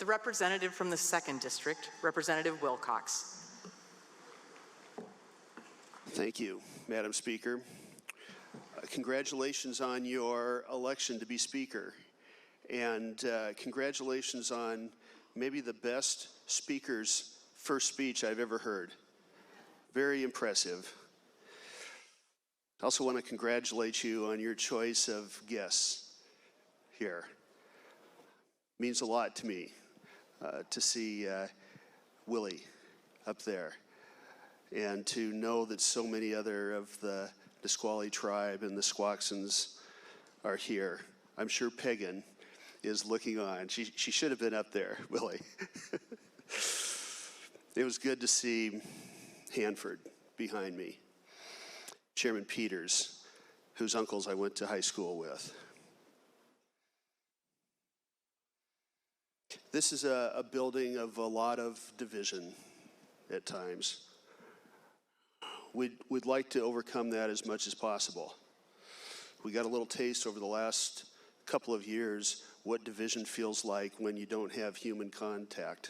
The representative from the 2nd District, Representative Wilcox. Thank you, Madam Speaker. Congratulations on your election to be Speaker, and congratulations on maybe the best Speaker's first speech I've ever heard. Very impressive. I also want to congratulate you on your choice of guests here. It means a lot to me to see Willie up there, and to know that so many other of the Nisqually tribe and the Squaxins are here. I'm sure Pagan is looking on. She should have been up there, Willie. It was good to see Hanford behind me. Chairman Peters, whose uncles I went to high school with. This is a building of a lot of division at times. We'd like to overcome that as much as possible. We got a little taste over the last couple of years what division feels like when you don't have human contact.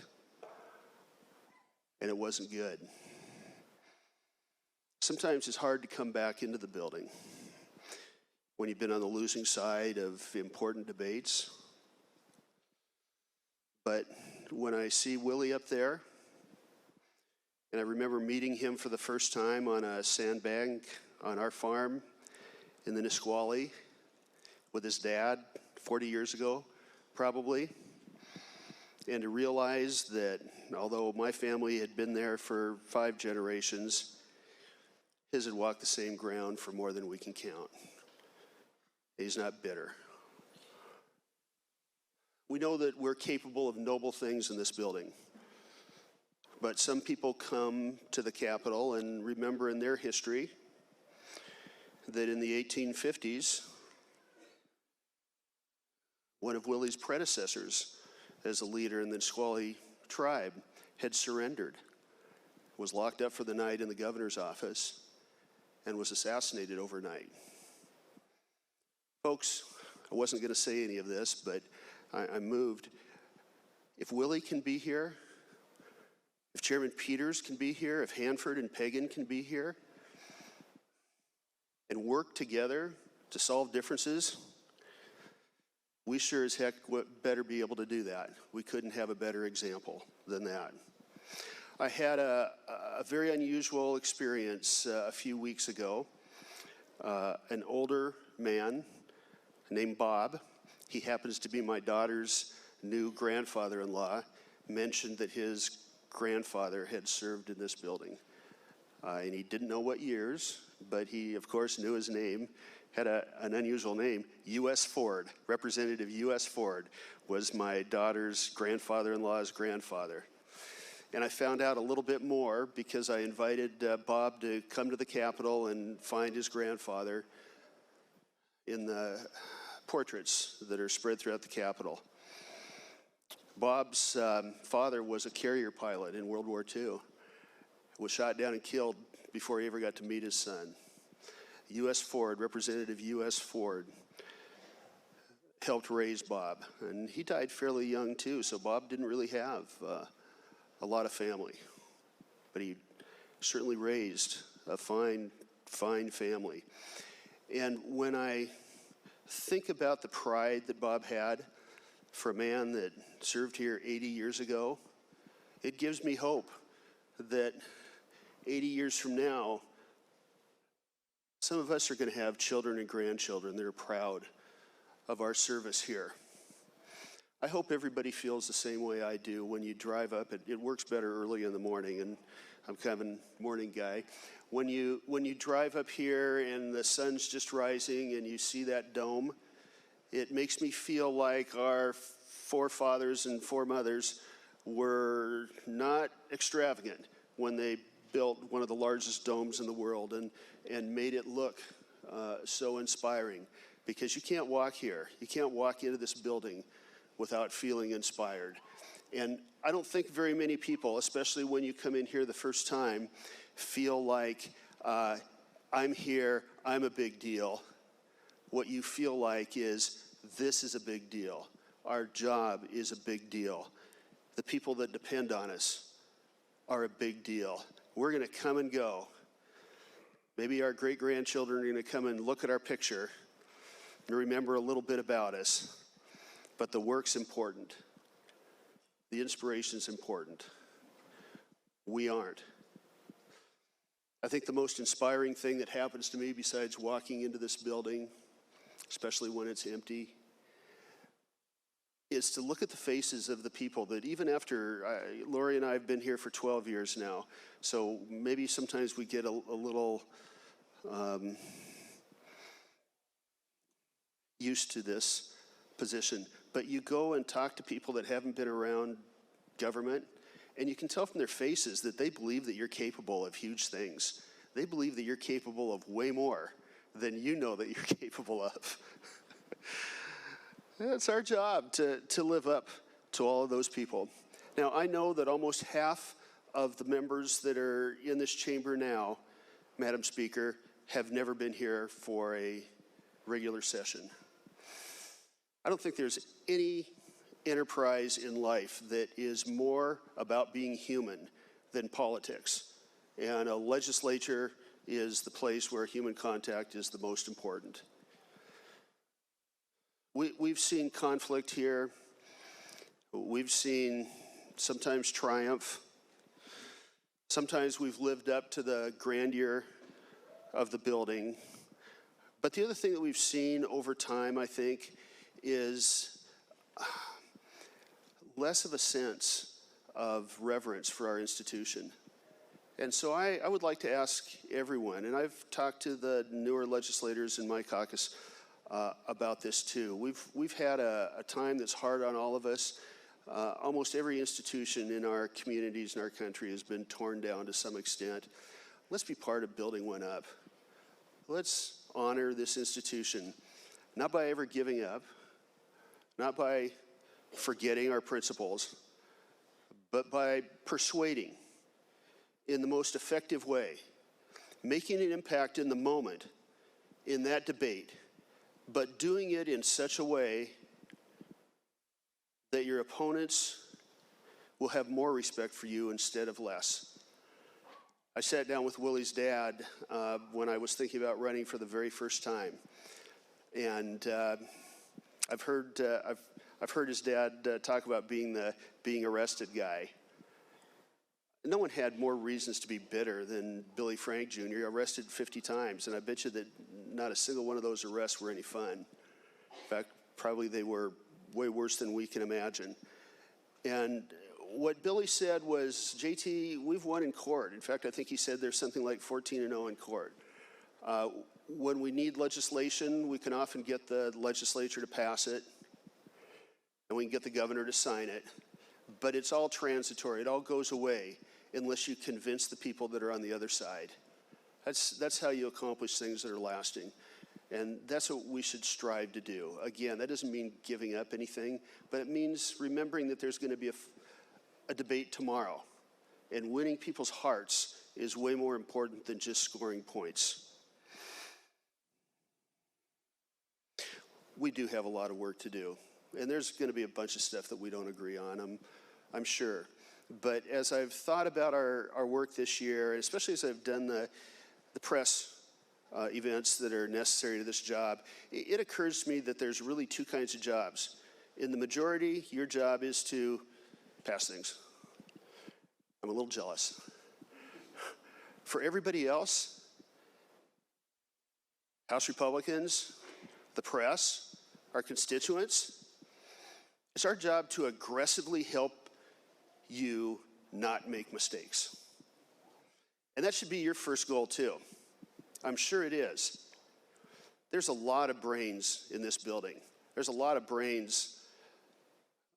And it wasn't good. Sometimes it's hard to come back into the building when you've been on the losing side of important debates. But when I see Willie up there, and I remember meeting him for the first time on a sandbank on our farm in the Nisqually with his dad 40 years ago, probably. And to realize that although my family had been there for 5 generations, his had walked the same ground for more than we can count. He's not bitter. We know that we're capable of noble things in this building. But some people come to the Capitol and remember in their history that in the 1850s, one of Willie's predecessors as a leader in the Nisqually tribe had surrendered, was locked up for the night in the governor's office, and was assassinated overnight. Folks, I wasn't going to say any of this, but I'm moved. If Willie can be here, if Chairman Peters can be here, if Hanford and Pagan can be here, and work together to solve differences, we sure as heck better be able to do that. We couldn't have a better example than that. I had a very unusual experience a few weeks ago. An older man named Bob, he happens to be my daughter's new grandfather-in-law, mentioned that his grandfather had served in this building. And he didn't know what years, but he, of course, knew his name. Had an unusual name, U.S. Ford. Representative U.S. Ford was my daughter's grandfather-in-law's grandfather. And I found out a little bit more because I invited Bob to come to the Capitol and find his grandfather in the portraits that are spread throughout the Capitol. Bob's father was a carrier pilot in World War II. Was shot down and killed before he ever got to meet his son. U.S. Ford, Representative U.S. Ford, helped raise Bob. And he died fairly young too, so Bob didn't really have a lot of family. But he certainly raised a fine family. And when I think about the pride that Bob had for a man that served here 80 years ago, it gives me hope that 80 years from now, some of us are going to have children and grandchildren that are proud of our service here. I hope everybody feels the same way I do when you drive up. It works better early in the morning, and I'm kind of a morning guy. When you drive up here and the sun's just rising and you see that dome, it makes me feel like our forefathers and foremothers were not extravagant when they built one of the largest domes in the world and made it look so inspiring. Because you can't walk here, you can't walk into this building without feeling inspired. And I don't think very many people, especially when you come in here the first time, feel like I'm here, I'm a big deal. What you feel like is this is a big deal. Our job is a big deal. the people that depend on us, are a big deal. We're going to come and go. Maybe our great-grandchildren are going to come and look at our picture and remember a little bit about us. But the work's important. The inspiration's important. We aren't. I think the most inspiring thing that happens to me, besides walking into this building, especially when it's empty, is to look at the faces of the people that even after, Lori and I have been here for 12 years now, so maybe sometimes we get a little used to this position, but you go and talk to people that haven't been around government, and you can tell from their faces that they believe that you're capable of huge things. They believe that you're capable of way more than you know that you're capable of. It's our job to live up to all of those people. Now, I know that almost half of the members that are in this chamber now, Madam Speaker, have never been here for a regular session. I don't think there's any enterprise in life that is more about being human than politics. And a legislature is the place where human contact is the most important. We've seen conflict here. We've seen sometimes triumph. Sometimes we've lived up to the grandeur of the building. But the other thing that we've seen over time, I think, is less of a sense of reverence for our institution. And so I would like to ask everyone, and I've talked to the newer legislators in my caucus about this too. We've had a time that's hard on all of us. Almost every institution in our communities in our country has been torn down to some extent. Let's be part of building one up. Let's honor this institution, not by ever giving up, not by forgetting our principles, but by persuading in the most effective way, making an impact in the moment in that debate, but doing it in such a way that your opponents will have more respect for you instead of less. I sat down with Willie's dad when I was thinking about running for the very first time, and I've heard his dad talk about being arrested guy. No one had more reasons to be bitter than Billy Frank Jr., arrested 50 times, and I bet you that not a single one of those arrests were any fun. In fact, probably they were way worse than we can imagine. And what Billy said was, JT, we've won in court. In fact, I think he said there's something like 14-0 in court. When we need legislation, we can often get the legislature to pass it, and we can get the governor to sign it. But it's all transitory. It all goes away unless you convince the people that are on the other side. That's how you accomplish things that are lasting. And that's what we should strive to do. Again, that doesn't mean giving up anything, but it means remembering that there's going to be a debate tomorrow. And winning people's hearts is way more important than just scoring points. We do have a lot of work to do. And there's going to be a bunch of stuff that we don't agree on, I'm sure. But as I've thought about our work this year, and especially as I've done the press events that are necessary to this job, it occurs to me that there's really two kinds of jobs. In the majority, your job is to pass things. I'm a little jealous. For everybody else, House Republicans, the press, our constituents, it's our job to aggressively help you not make mistakes. And that should be your first goal too. I'm sure it is. There's a lot of brains in this building. There's a lot of brains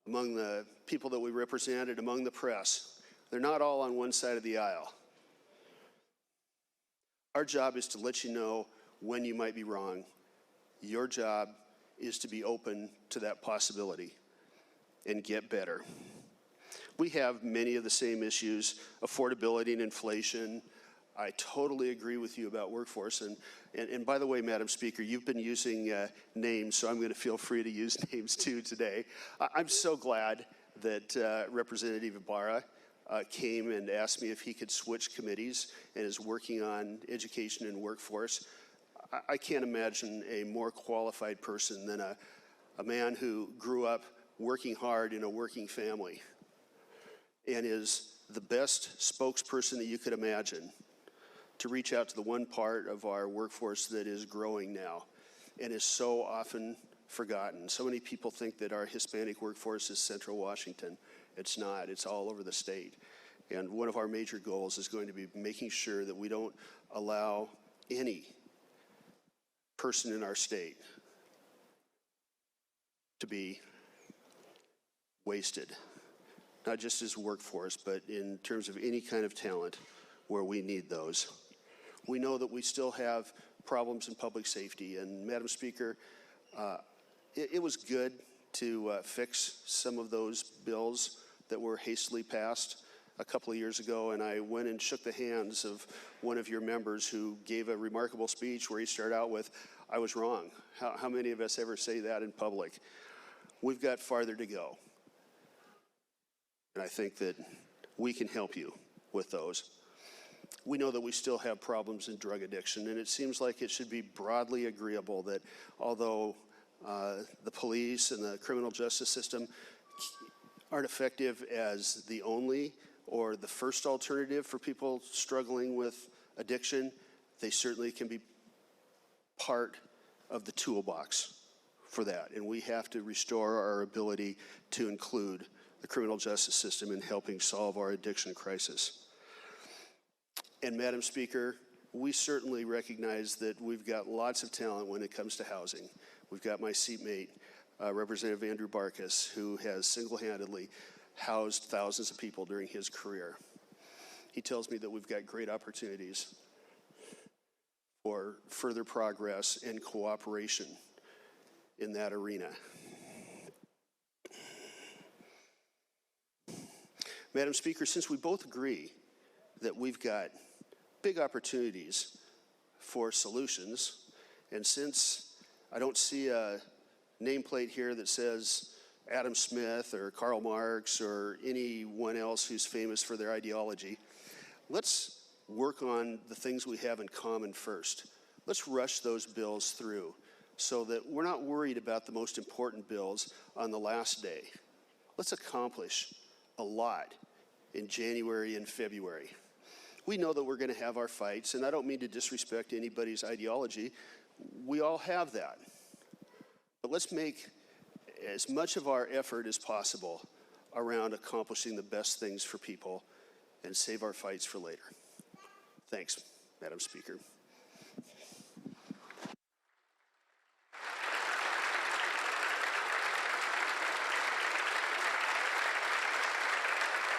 among the people that we represented, among the press. They're not all on one side of the aisle. Our job is to let you know when you might be wrong. Your job is to be open to that possibility and get better. We have many of the same issues, affordability and inflation. I totally agree with you about workforce. And by the way, Madam Speaker, you've been using names, so I'm going to feel free to use names too today. I'm so glad that Representative Ibarra came and asked me if he could switch committees and is working on education and workforce. I can't imagine a more qualified person than a man who grew up working hard in a working family and is the best spokesperson that you could imagine to reach out to the one part of our workforce that is growing now and is so often forgotten. So many people think that our Hispanic workforce is Central Washington. It's not. It's all over the state. And one of our major goals is going to be making sure that we don't allow any person in our state to be wasted, not just as workforce, but in terms of any kind of talent where we need those. We know that we still have problems in public safety, and Madam Speaker, it was good to fix some of those bills that were hastily passed a couple of years ago, and I went and shook the hands of one of your members who gave a remarkable speech where he started out with, "I was wrong." How many of us ever say that in public? We've got farther to go. And I think that we can help you with those. We know that we still have problems in drug addiction, and it seems like it should be broadly agreeable that although the police and the criminal justice system aren't effective as the only or the first alternative for people struggling with addiction, they certainly can be part of the toolbox for that. And we have to restore our ability to include the criminal justice system in helping solve our addiction crisis. And Madam Speaker, we certainly recognize that we've got lots of talent when it comes to housing. We've got my seatmate, Representative Andrew Barkas, who has single-handedly housed thousands of people during his career. He tells me that we've got great opportunities for further progress and cooperation in that arena. Madam Speaker, since we both agree that we've got big opportunities for solutions, and since I don't see a nameplate here that says Adam Smith or Karl Marx or anyone else who's famous for their ideology, let's work on the things we have in common first. Let's rush those bills through so that we're not worried about the most important bills on the last day. Let's accomplish a lot in January and February. We know that we're going to have our fights, and I don't mean to disrespect anybody's ideology. We all have that. But let's make as much of our effort as possible around accomplishing the best things for people and save our fights for later. Thanks, Madam Speaker.